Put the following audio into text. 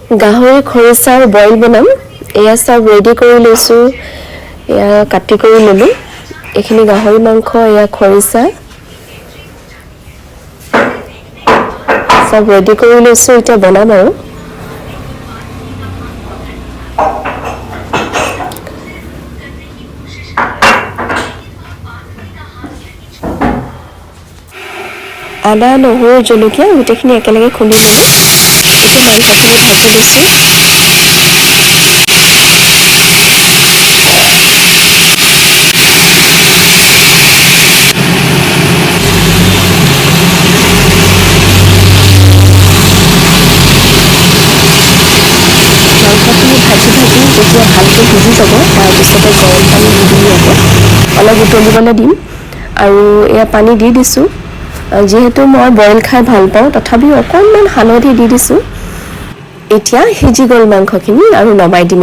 গাহৰি খৰিচাৰ বইল বনাম এয়া সব ৰেডি কৰি লৈছোঁ এয়া কাটি কৰি ল'লোঁ এইখিনি গাহৰি মাংস এয়া খৰিচা সব ৰেডি কৰি লৈছোঁ এতিয়া বনাম আৰু আদা নহৰু জলকীয়া গোটেইখিনি একেলগে খুন্দি ল'লোঁ এতিয়া মাংসখিনি ভাজি লৈছোঁ যেতিয়া ভালকৈ সিজি যাব তাৰপিছতে গৰম পানী দি দিম ইয়াতে অলপ উতলিবলৈ দিম আৰু এয়া পানী দি দিছোঁ যিহেতু মই বইল খাই ভাল পাওঁ তথাপিও অকণমান হালধি দি দিছোঁ এতিয়া সিজি গ'ল মাংসখিনি আৰু নমাই দিম